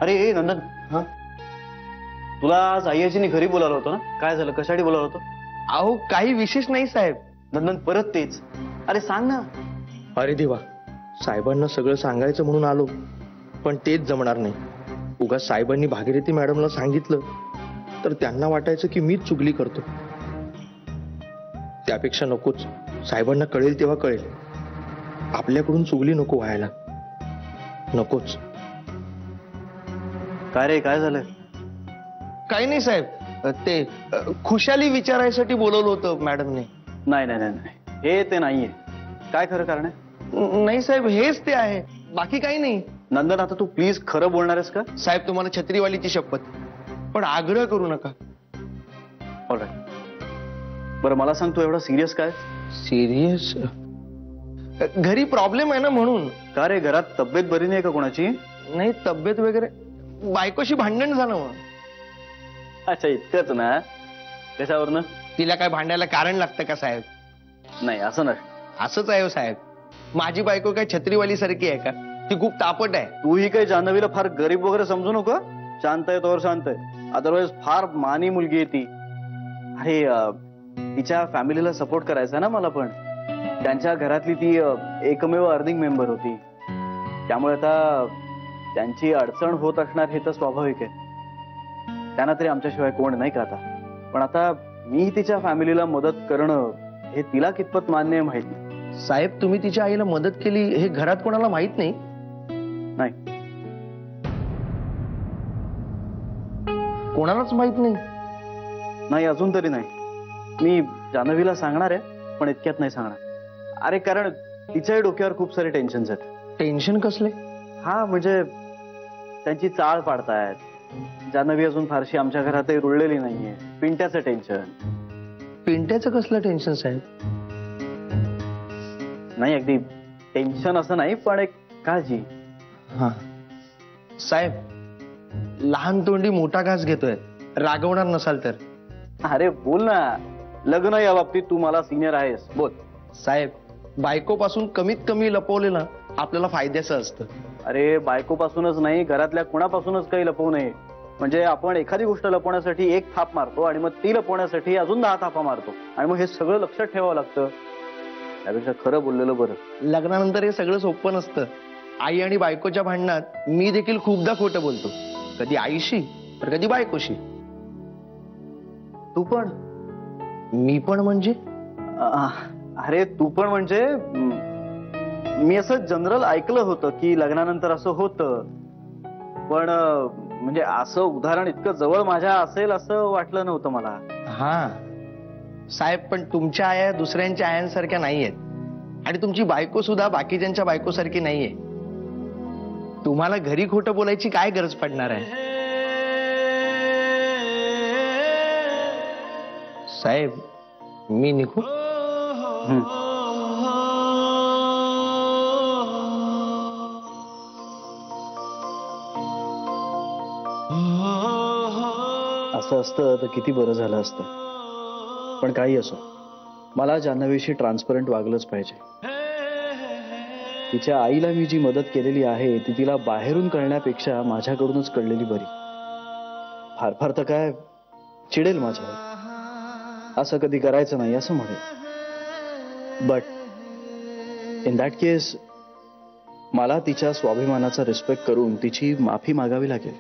अरे नंदन, हा तुला आज आईजीने घरी बोलावलं होतं ना? काय झालं, कशासाठी बोलावलं होतं? अहो काही विशेष नाही साहेब. नंदन परत तेच. अरे सांग ना. अरे देवा, साहेबांना सगळं सांगायचं म्हणून आलो, पण तेच जमणार नाही. उगा साहेबांनी भागीरथी मॅडमला सांगितलं तर त्यांना वाटायचं की मीच चुगली करतो. त्यापेक्षा नकोच. साहेबांना कळेल तेव्हा कळेल. आपल्याकडून चुगली नको व्हायला. नकोच. काय रे, काय झालं? काही नाही साहेब, ते खुशाली विचारायसाठी बोलवलं होतं मॅडमने. नाही नाही नाही नाही, हे ते नाहीये. काय खरं कारण आहे? नाही साहेब, हेच ते आहे, बाकी काही नाही. नंदन आता तू प्लीज खरं बोलणार आहेस का? साहेब तुम्हाला छत्रीवालीची शपथ, पण आग्रह करू नका. ऑलराईट. बरं मला सांग, तू एवढा सिरियस काय? सिरियस? घरी प्रॉब्लेम आहे ना म्हणून. का रे, घरात तब्येत बरी नाही का कोणाची? नाही तब्येत वगैरे, बायकोशी भांडण झालं मग. अच्छा इतकंच ना? कशावरनं? तिला काय भांडायला कारण लागतं का साहेब? नाही असं नाही. असंच आहे साहेब. माझी बायको काय छत्रीवाली सारखी आहे का? ती खूप तापट आहे. तू ही काही जान्हवीला फार गरीब वगैरे समजू नको. शांत आहे तोवर शांत आहे, अदरवाईज फार मानी मुलगी आहे ती. अरे तिच्या फॅमिलीला सपोर्ट करायचा ना मला पण. त्यांच्या घरातली ती एकमेव अर्निंग मेंबर होती, त्यामुळे आता त्यांची अडचण होत असणार हे तर स्वाभाविक आहे. त्यांना तरी आमच्याशिवाय कोण नाही का आता. पण आता मी तिच्या फॅमिलीला मदत करणं हे तिला कितपत मान्य आहे माहित नाही. साहेब तुम्ही तिच्या आईला मदत केली हे घरात कोणाला माहित नाही? नाही. कोणालाच माहित नाही? नाही अजून तरी नाही. मी जान्हवीला सांगणार आहे, पण इतक्यात नाही सांगणार. अरे कारण तिच्याही डोक्यावर खूप सारे टेन्शन्स आहेत. टेन्शन कसले? हा म्हणजे त्यांची चाळ पाडतायत. जान्हवी अजून फारशी आमच्या घरातही रुळलेली नाहीये. पिंट्याचं टेन्शन. पिंट्याचं कसलं टेन्शन साहेब? नाही अगदी टेन्शन असं नाही, पण एक काळजी. हा साहेब, लहान तोंडी मोठा घास घेतोय. रागवणार नसाल तर. अरे बोल ना. लग्न या बाबतीत तू मला सिनियर आहेस, बोल. साहेब बायकोपासून कमीत कमी लपवलेलं आपल्याला फायद्याचं असतं. अरे बायकोपासूनच नाही, घरातल्या कुणापासूनच काही लपवू नये. म्हणजे आपण एखादी गोष्ट लपवण्यासाठी एक थाप मारतो आणि मग ती लपवण्यासाठी अजून 10 थापा मारतो, आणि मग हे सगळं लक्षात ठेवावं लागतं. त्यापेक्षा खरं बोललेलं बरं. लग्नानंतर हे सगळं सोपं नसतं. आई आणि बायकोच्या भांडणात मी देखील खूपदा खोटं बोलतो. कधी आईशी तर कधी बायकोशी. तू पण? मी पण म्हणजे? अरे तू पण म्हणजे मी असं जनरल ऐकलं होतं की लग्नानंतर असं होतं, पण म्हणजे असं उदाहरण इतकं जवळ माझ्या असेल असं वाटलं नव्हतं मला. हा साहेब, पण तुमच्या आया दुसऱ्यांच्या आयांसारख्या नाहीयेत, आणि तुमची बायको सुद्धा बाकीच्यांच्या बायकोसारखी नाहीये. तुम्हाला घरी खोटं बोलायची काय गरज पडणार आहे? साहेब मी निघू? असं असतं तर किती बरं झालं असतं. पण काही असो, मला जान्हवीशी ट्रान्सपरंट वागलंच पाहिजे. तिच्या आईला मी जी मदत केलेली आहे ती तिला बाहेरून कळण्यापेक्षा माझ्याकडूनच कळलेली बरी. फार फार तर काय चिडेल माझ्यावर. असं कधी करायचं नाही असं म्हणेल. बट इन दॅट केस मला तिच्या स्वाभिमानाचा रिस्पेक्ट करून तिची माफी मागावी लागेल.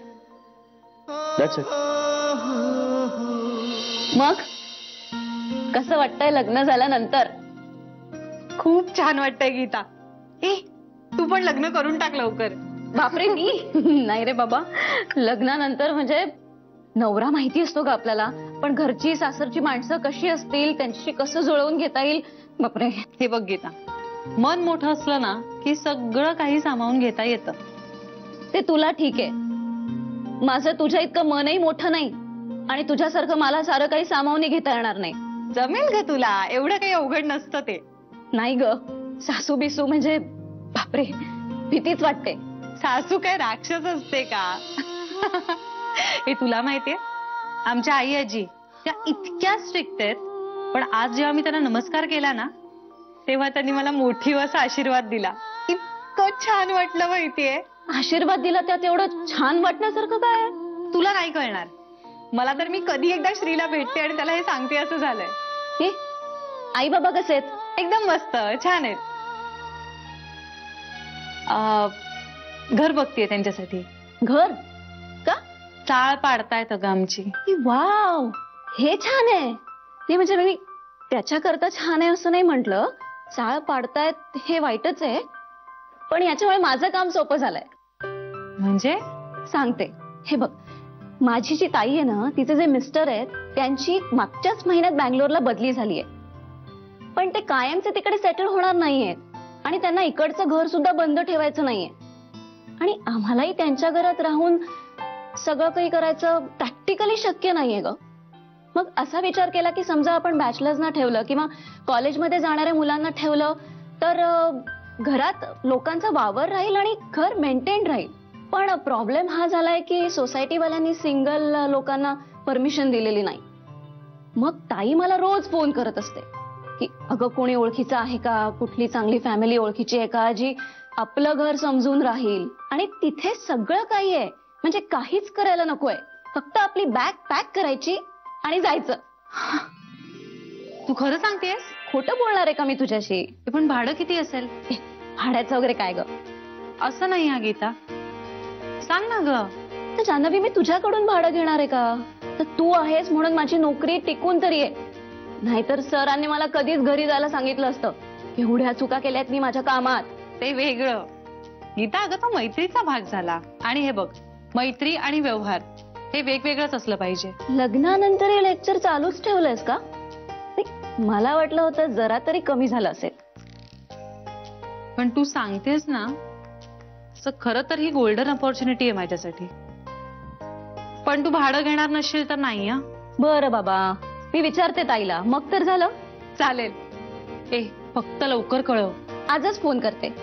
That's it. मग कसं वाटतंय लग्न झाल्यानंतर? खूप छान वाटतंय गीता. तू पण लग्न करून टाक लवकर. बापरे, मी नाही रे बाबा. लग्नानंतर म्हणजे नवरा माहिती असतो का आपल्याला, पण घरची सासरची माणसं कशी असतील, त्यांच्याशी कसं जुळवून घेता येईल. बापरे. हे बघ गीता, मन मोठं असलं ना की सगळं काही सामावून घेता येतं. ते तुला ठीक आहे, माझं तुझ्या इतकं मनही मोठं नाही, आणि तुझ्यासारखं मला सारं काही सामावून घेता येणार नाही. जमेल ग तुला, एवढं काही अवघड नसतं ते. नाही ग, सासू बिसू म्हणजे बापरे, भीतीच वाटते. सासू काय राक्षस असते का? हे तुला माहितीये, आमच्या आई आजी त्या इतक्या स्ट्रिक्ट आहेत, पण आज जेव्हा मी त्यांना नमस्कार केला ना तेव्हा त्यांनी मला मोठी असा आशीर्वाद दिला. इतकं छान वाटलं माहितीये. आशीर्वाद दिला त्यात एवढं छान वाटण्यासारखं काय आहे? तुला नाही कळणार. मला तर मी कधी एकदा श्रीला भेटते आणि त्याला हे सांगते असं झालंय. हे आई बाबा कसे आहेत? एकदम मस्त, छान आहेत. घर बघतीये त्यांच्यासाठी. घर का? चाळ पाडतायत अगं आमची. वाव, हे छान आहे. हे म्हणजे मी त्याच्याकरता छान आहे असं नाही म्हंटल. चाळ पाडतायत हे वाईटच आहे, पण याच्यामुळे माझं काम सोपं झालंय. म्हणजे सांगते. हे बघ, माझी जी ताई आहे ना, तिचे जे मिस्टर आहेत त्यांची मागच्याच महिन्यात बँगलोरला बदली झालीय. पण ते कायमचे तिकडे सेटल होणार नाहीयेत आणि त्यांना इकडचं घर सुद्धा बंद ठेवायचं नाहीये. आणि आम्हालाही त्यांच्या घरात राहून सगळं काही करायचं प्रॅक्टिकली शक्य नाहीये ग. मग असा विचार केला की समजा आपण बॅचलर्सना ठेवलं किंवा कॉलेजमध्ये जाणाऱ्या मुलांना ठेवलं तर घरात लोकांचा वावर राहील आणि घर मेंटेन राहील. पण प्रॉब्लेम हा झालाय की सोसायटीवाल्यांनी सिंगल लोकांना परमिशन दिलेली नाही. मग ताई मला रोज फोन करत असते की अगं कोणी ओळखीचं आहे का, कुठली चांगली फॅमिली ओळखीची आहे का जी आपलं घर समजून राहील. आणि तिथे सगळं काही आहे, म्हणजे काहीच करायला नकोय, फक्त आपली बॅग पॅक करायची आणि जायचं. तू खरं सांगतेस? खोटं बोलणार आहे का मी तुझ्याशी? पण भाडं किती असेल? भाड्याचं वगैरे काय ग? असं नाही हा गीता, सांग ना ग. तर जान्हवी, मी तुझ्याकडून भाडं घेणार आहे का? तर तू आहेस म्हणून माझी नोकरी टिकून तरी आहे. नाहीतर सरांनी मला कधीच घरी जायला सांगितलं असतं. एवढ्या चुका केल्यात मी माझ्या कामात. ते वेगळं गीता, अगं तो मैत्रीचा भाग झाला. आणि हे बघ, मैत्री आणि व्यवहार हे वेगवेगळंच असलं पाहिजे. लग्नानंतर हे लेक्चर चालूच ठेवलंयस का? मला वाटलं होतं जरा तरी कमी झालं असेल. पण तू सांगतेस ना, खरं तर ही गोल्डन ऑपॉर्च्युनिटी आहे माझ्यासाठी. पण तू भाडं घेणार नसशील तर नाही. हा बरं बाबा, मी विचारते ताईला, मग तर झालं. चालेल. फक्त लवकर कळव. आजच फोन करते.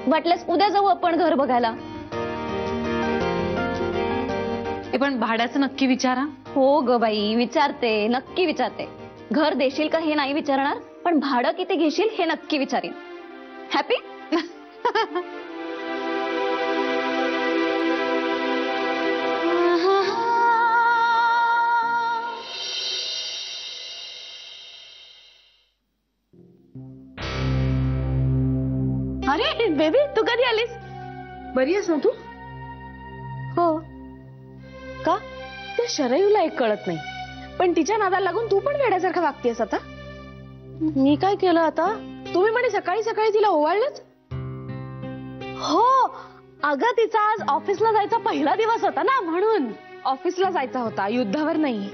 वाटल्यास उद्या जाऊ आपण घर बघायला. पण भाड्याचं नक्की विचारा. हो ग बाई, विचारते, नक्की विचारते. घर देशील का हे नाही विचारणार, पण भाडं किती घेशील हे नक्की विचारीन. हॅपी? अरे बेबी, तू कधी आलीस? बरी आहेस ना तू? हो. का? त्या शरयूला एक कळत नाही, पण तिच्या नादाला लागून तू पण वेड्यासारखं वागतेस आता. मी काय केलं आता? तुम्ही म्हणे सकाळी सकाळी तिला ओवाळलंच. हो अगं, तिचा आज ऑफिसला जायचा पहिला दिवस होता ना, म्हणून. ऑफिसला जायचा होता, युद्धावर नाही.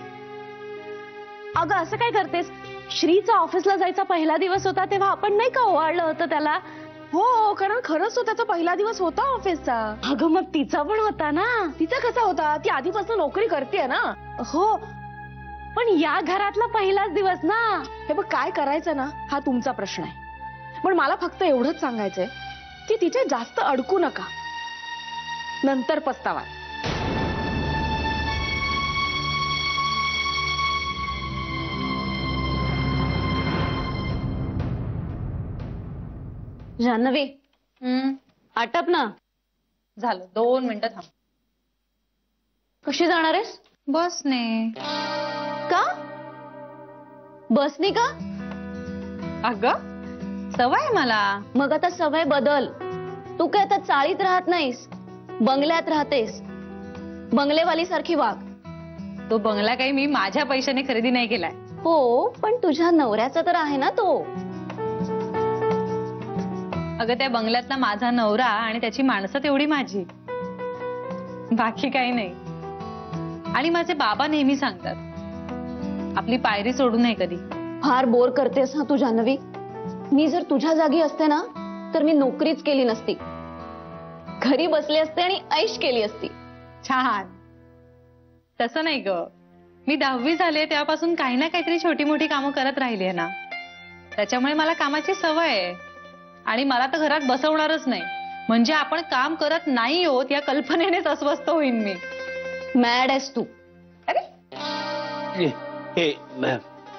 अगं असं काय करतेस? श्रीचा ऑफिसला जायचा पहिला दिवस होता तेव्हा आपण नाही का ओवाळलं होतं त्याला? हो, कारण खरंच तो त्याचा पहिला दिवस होता ऑफिसचा. अगं मग तिचा पण होता ना. तिचा कसा होता? ती आधीपासून नोकरी करते ना. हो, पण या घरातला पहिलाच दिवस ना. हे बघ, काय करायचं ना हा तुमचा प्रश्न आहे, पण मला फक्त एवढंच सांगायचंय की तिथे जास्त अडकू नका, नंतर पस्तावा. जान्हवी, आटप ना. झालं, 2 मिनिटं थांब. कशी जाणार आहेस? बसने. का? बसनी का? अगं सवय आहे मला. मग आता सवय बदल. तू काय आता चाळीत राहत नाहीस, बंगल्यात राहतेस. बंगलेवाली सारखी वाग. तो बंगला काही मी माझ्या पैशाने खरेदी नाही केलाय. हो, पण तुझ्या नवऱ्याचा तर आहे ना तो. अगं त्या बंगल्यातला माझा नवरा आणि त्याची माणसं तेवढी माझी, बाकी काही नाही. आणि माझे बाबा नेहमी सांगतात, आपली पायरी सोडू नये कधी. फार बोर करतेस ना तू जान्हवी. मी जर तुझ्या जागी असते ना तर मी नोकरीच केली नसती, घरी बसले असते आणि ऐश केली असती. छान. तसं नाही ग, मी 10वी झाले तेव्हापासून काही ना काहीतरी छोटी मोठी कामं करत राहिली आहे ना, त्याच्यामुळे मला कामाची सवय आहे. आणि मला तर घरात बसवणारच नाही, म्हणजे आपण काम करत नाही होत या कल्पनेनेच अस्वस्थ होईन मी. मॅड आहेस तू. अरे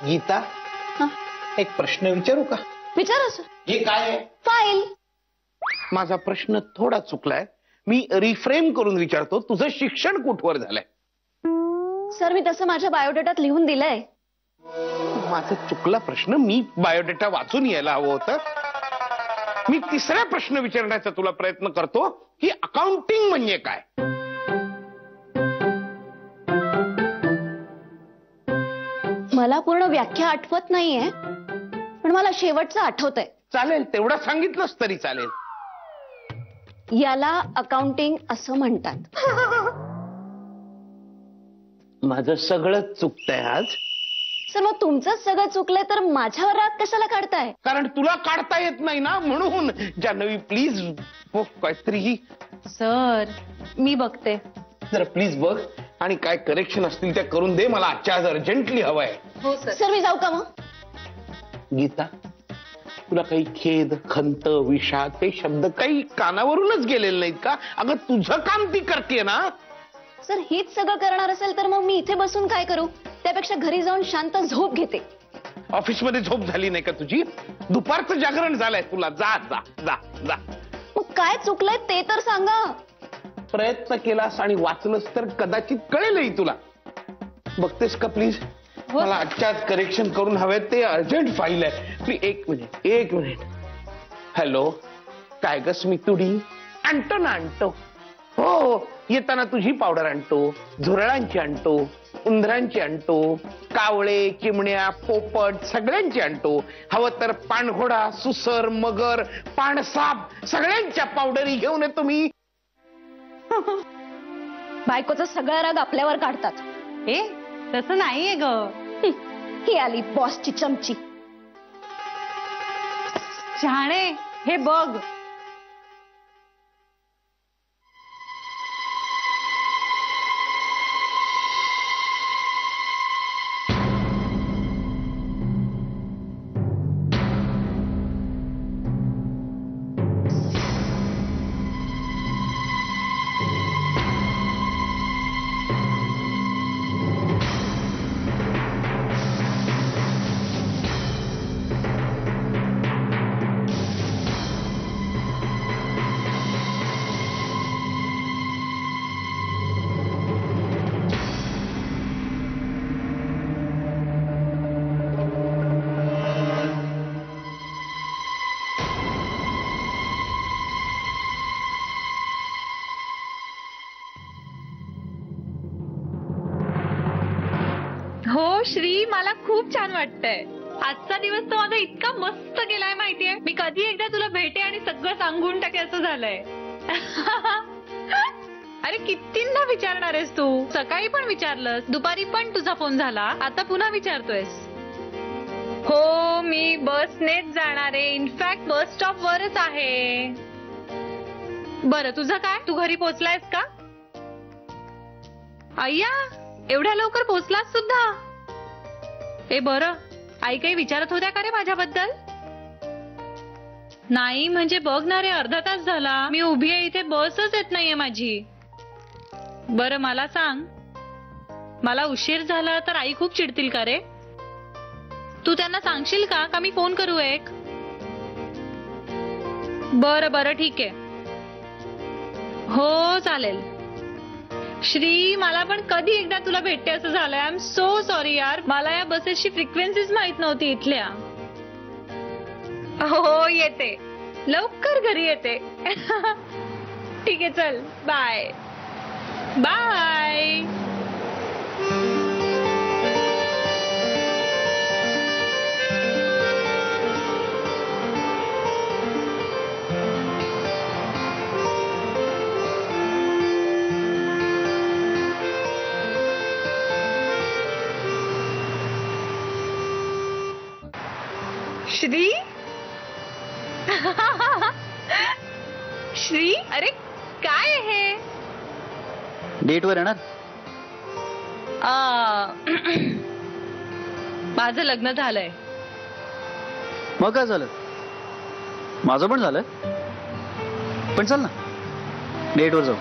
गीता, एक प्रश्न विचारू का? विचार. असं हे काय आहे? फाईल. माझा प्रश्न थोडा चुकलाय. मी रिफ्रेम करून विचारतो, तुझं शिक्षण कुठवर झालंय? सर मी तसं माझ्या बायोडेटात लिहून दिलंय. माझा चुकला प्रश्न. मी बायोडेटा वाचून यायला हवं होतं. मी तिसरा प्रश्न विचारण्याचा तुला प्रयत्न करतो की अकाउंटिंग म्हणजे काय? मला पूर्ण व्याख्या आठवत नाहीये, पण मला शेवटचं आठवतंय. चालेल, तेवढं सांगितलंच तरी चालेल. याला अकाउंटिंग असं म्हणतात. माझं सगळं चुकतंय आज. सर मग तुमचंच सगळं चुकलंय तर माझ्यावर राग कशाला काढताय? कारण तुला काढता येत नाही ना, म्हणून. जान्हवी प्लीज काहीतरी. सर मी बघते. जरा प्लीज बघ आणि काय करेक्शन असतील त्या करून दे. मला आजच्या आज अर्जंटली हवंय. हो सर. सर मी जाऊ का मग? गीता, तुला काही खेद, खंत, विषाद ते शब्द काही कानावरूनच गेलेले नाहीत का? अगं तुझं काम ती करते ना. सर हीच सगळं करणार असेल तर मग मी इथे बसून काय करू? त्यापेक्षा घरी जाऊन शांत झोप घेते. ऑफिसमध्ये झोप झाली नाही का तुझी? दुपारचं जागरण झालंय तुला. जा जा जा जा. मग काय चुकलंय ते तर सांगा. प्रयत्न केलास आणि वाचलंस तर कदाचित कळेलही तुला. बघतेस का प्लीज? मला आजच्याच करेक्शन करून हवे. ते अर्जंट फाईल आहे. प्लीज एक मिनिट. हॅलो, काय ग स्मितुडी? आणतो ना आणतो. हो, येताना तुझी पावडर आणतो, झुरळांची आणतो, उंदरांची आणतो, कावळे, चिमण्या, पोपट सगळ्यांची आणतो. हवं तर पाणघोडा, सुसर, मगर, पाणसाप सगळ्यांच्या पावडरी घेऊन येतो मी. बायकोचा सगळा राग आपल्यावर काढतात. ए तसं नाहीये ग. ही आली बॉसची चमची. शहाणे हे बघ. हो श्री, मला खूप छान वाटतंय. आजचा दिवस तो माझा इतका मस्त गेलाय माहितीये. मी कधी एकदा तुला भेटे आणि सगळं सांगून टाके असं झालंय. अरे कितींदा विचारणार आहेस तू? सकाळी पण विचारलंस, दुपारी पण तुझा फोन झाला, आता पुन्हा विचारतोयस. हो मी बसनेच जाणार आहे. इनफॅक्ट बस स्टॉप वरच आहे. बरं तुझं काय? तू घरी पोहोचलायस का? अय्या एवढ्या लवकर पोहोचलास सुद्धा? ए बरं, आई काही विचारत होत्या का रे माझ्याबद्दल? नाही म्हणजे बघ ना रे, अर्धा तास झाला मी उभी आहे इथे, बसच येत नाहीये माझी. बरं मला सांग, मला उशीर झाला तर आई खूप चिडतील का रे? तू त्यांना सांगशील का मी फोन करू एक? बरं बरं ठीक आहे. हो चालेल. श्री मला पण कधी एकदा तुला भेटते असं झालंय. आय एम सो सॉरी यार, मला या बसेसची फ्रिक्वेन्सीच माहित नव्हती इथल्या. हो येते, लवकर घरी येते. ठीक आहे चल, बाय बाय. श्री श्री, अरे काय आहे? डेटवर येणार? माझं लग्न झालंय. मग काय झालं? माझं पण झालंय. पण चल ना डेटवर जाऊ.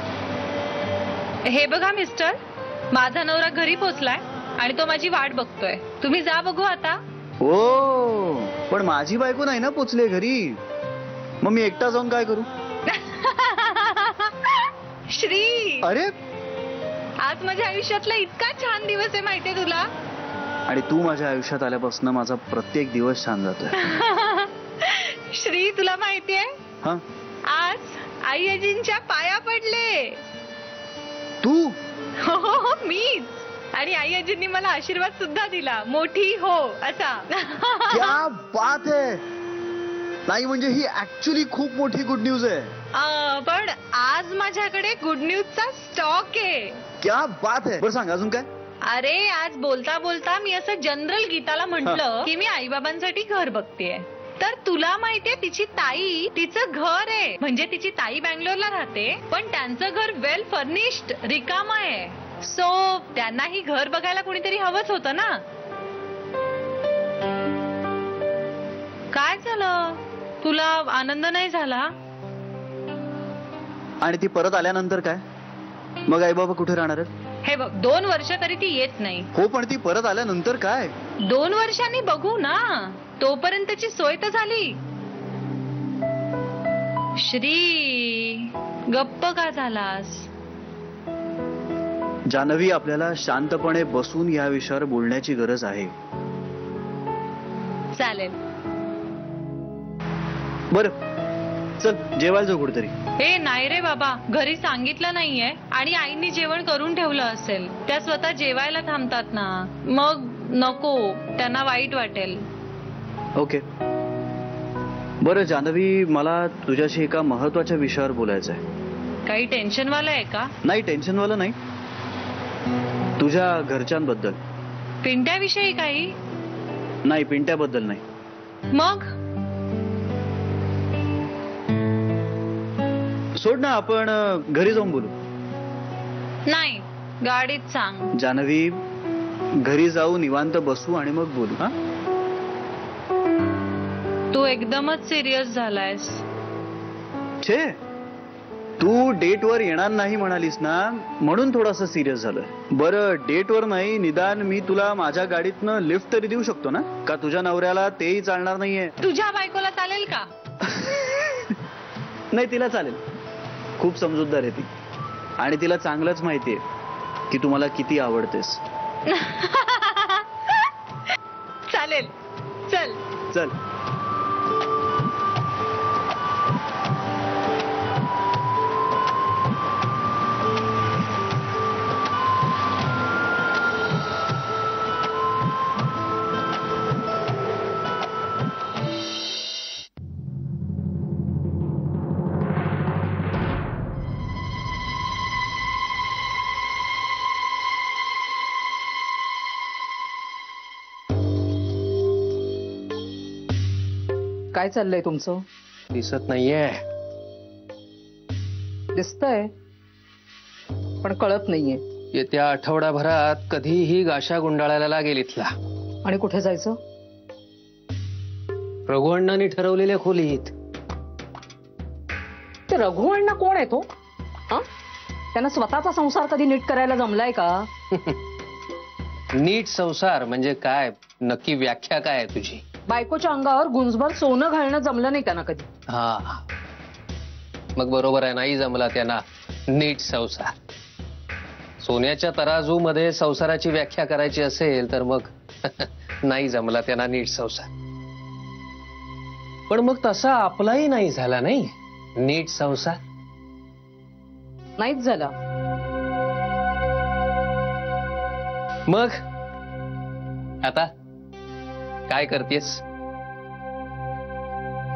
हे बघा मिस्टर, माझा नवरा घरी पोहोचलाय आणि तो माझी वाट बघतोय. तुम्ही जा बघू आता. हो पण माझी बायको नाही ना पोचले घरी, मग मी एकटा जाऊन काय करू? श्री, अरे आज माझ्या आयुष्यातला इतका छान दिवस आहे माहितीये तुला. आणि तू माझ्या आयुष्यात आल्यापासून माझा प्रत्येक दिवस छान जातोय. श्री, तुला माहितीये हा, आज आई आजींच्या पाया पडले. तू हो, मीच. आणि आई आजींनी मला आशीर्वाद सुद्धा दिला, मोठी हो असा. क्या बात आहे. नाही म्हणजे ही ऍक्च्युली खूप मोठी गुड न्यूज आहे. पण आज माझ्याकडे गुड न्यूजचा स्टॉक आहे. क्या बात आहे. बरं सांग अजून काय. अरे, आज बोलता बोलता मी असं जनरल गीताला म्हंटल की मी आई बाबांसाठी घर बघतेय. तर तुला माहितीये तिची ताई, तिचं घर आहे. म्हणजे तिची ताई बँगलोरला राहते, पण त्यांचं घर वेल फर्निश्ड, रिकामं आहे. सो त्यांनाही घर बघायला कोणीतरी हवंच होतं ना. काय झालं, तुला आनंद नाही झाला? आणि ती परत आल्यानंतर काय मग? आई बाबा कुठे राहणार आहेत? हे बघ, 2 वर्ष तरी ती येत नाही. हो, पण ती परत आल्यानंतर काय? 2 वर्षांनी बघू ना, तोपर्यंतची सोय तर झाली. श्री, गप्प का झालास? जानवी, आपल्याला शांतपणे बसून या विषयावर बोलण्याची गरज आहे. चालेल. बरं चल जेवायला जाऊ कुठेतरी. हे नाही रे बाबा, घरी सांगितलं नाहीये आणि आईनी जेवण करून ठेवलं असेल. त्या स्वतः जेवायला थांबतात ना, मग नको, त्यांना वाईट वाटेल. ओके. बरं जानवी, मला तुझ्याशी एका महत्वाच्या विषयावर बोलायचं आहे. काही टेन्शन वाला आहे का? नाही, टेन्शनवालं नाही, तुझ्या घरच्यांबद्दल. पिंट्याविषयी काही? नाही, पिंट्याबद्दल नाही. मग सोड ना, आपण घरी जाऊन बोलू. नाही, गाडीत सांग. जानवी, घरी जाऊ, निवांत बसू आणि मग बोलू. हा, तू एकदमच सिरियस झालायस. छे, तू डेटवर येणार नाही म्हणालीस ना, म्हणून थोडासा सिरियस झालोय. बरं, डेटवर नाही, निदान मी तुला माझ्या गाडीतनं लिफ्ट तरी देऊ शकतो ना? का तुझ्या नवऱ्याला तेही चालणार नाहीये? तुझ्या बायकोला चालेल का? नाही, तिला चालेल. खूप समजूतदार आहे ती, आणि तिला चांगलंच माहितीये की तू मला किती आवडतेस. चालेल, चल. चल. काय चाललंय तुमचं? दिसत नाहीये. दिसतंय पण कळत नाहीये. येत्या आठवडाभरात कधीही गाशा गुंडाळायला लागेल इथला. आणि कुठे जायचं? रघुअण्णांनी ठरवलेल्या खोलीत. ते रघुअण्णा कोण आहे तो? त्यांना स्वतःचा संसार कधी नीट करायला जमलाय का? नीट संसार म्हणजे काय? नक्की व्याख्या काय आहे तुझी? बायकोच्या अंगावर गुंजभर सोनं घालणं जमलं नाही त्यांना कधी. हा, मग बरोबर आहे, नाही जमला त्यांना नीट संसार. सोन्याच्या तराजू मध्ये संसाराची व्याख्या करायची असेल तर मग नाही जमला त्यांना नीट संसार. पण मग तसा आपलाही नाही झाला नाही नीट संसार. नाहीच झाला. मग आता काय करतेस?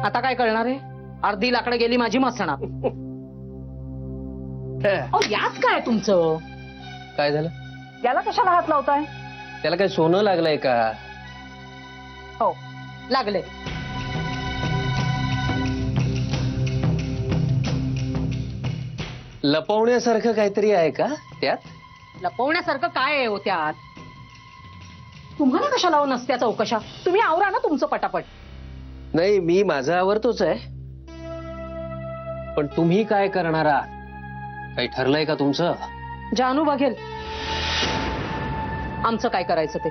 आता काय करणार आहे? अर्धी लाकडं गेली माझी मसणात. याच काय तुमचं? काय झालं? याला कशाला हात लावताय? त्याला काय सोनं लागलंय का? हो, लागले. लपवण्यासारखं काहीतरी आहे का त्यात? लपवण्यासारखं काय आहे हो त्यात? तुम्हाला कशाला नसत्या चौकशा? तुम्ही आवरा ना तुमचं पटापट. नाही, मी माझा आवरतोच आहे, पण तुम्ही काय करणार आहात? काही ठरलंय का तुमचं? जानू बघेल आमचं काय करायचं ते.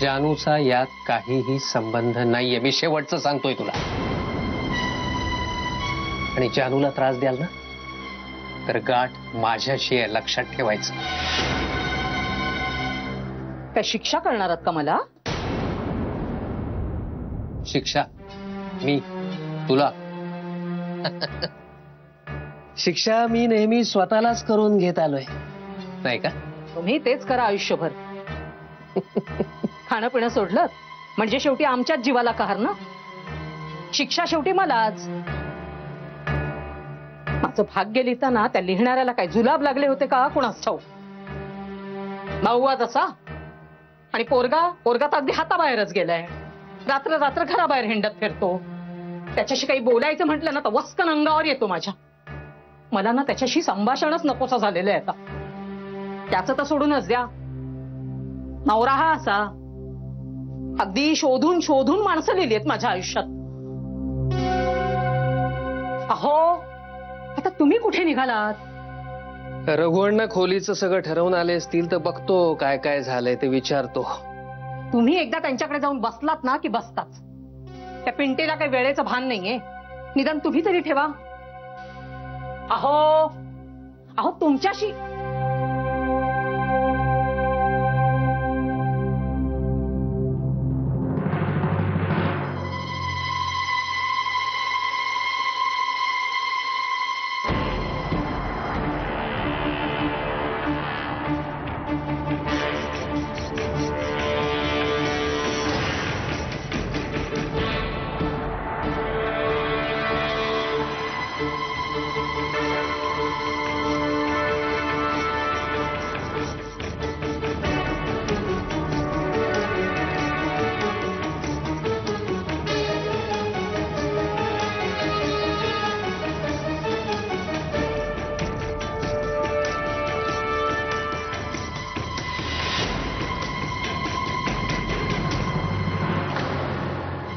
जानूचा यात काहीही संबंध नाहीये, मी शेवटचं सांगतोय तुला. आणि जानूला त्रास द्याल ना तर गाठ माझ्याशी आहे, लक्षात ठेवायचं. काय शिक्षा करणार आहात का मला? शिक्षा मी तुला? शिक्षा मी नेहमी स्वतःलाच करून घेत आलोय. नाही का? तुम्ही तेच करा आयुष्यभर. खाणं पिणं सोडलं म्हणजे शेवटी आमच्याच जीवाला कहर ना. शिक्षा शेवटी मलाच. माझं भाग्य लिहिताना त्या लिहिणाऱ्याला काय जुलाब लागले होते का कुणास ठाऊक. भाऊ तसा आणि पोरगा तर अगदी हाताबाहेरच गेलाय. रात्र रात्र घराबाहेर हिंडत फिरतो. त्याच्याशी काही बोलायचं म्हटलं ना तर वस्कन अंगावर येतो माझ्या. मला ना त्याच्याशी संभाषणच नकोसं झालेलं आहे आता. त्याचं तर सोडूनच द्या. नवरा हा असा अगदी शोधून शोधून माणसं लिहिली आहेत माझ्या आयुष्यात. अहो आता तुम्ही कुठे निघालात? रघुवण्णा खोलीचं सगळं ठरवून आले असतील तर बघतो काय काय झालंय ते विचारतो. तुम्ही एकदा त्यांच्याकडे जाऊन बसलात ना की बसताच. त्या पिंटेला काही वेळेचं भान नाहीये. निदान तुम्ही तरी ठेवा. अहो तुमच्याशी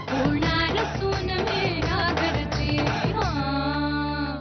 पूर्णा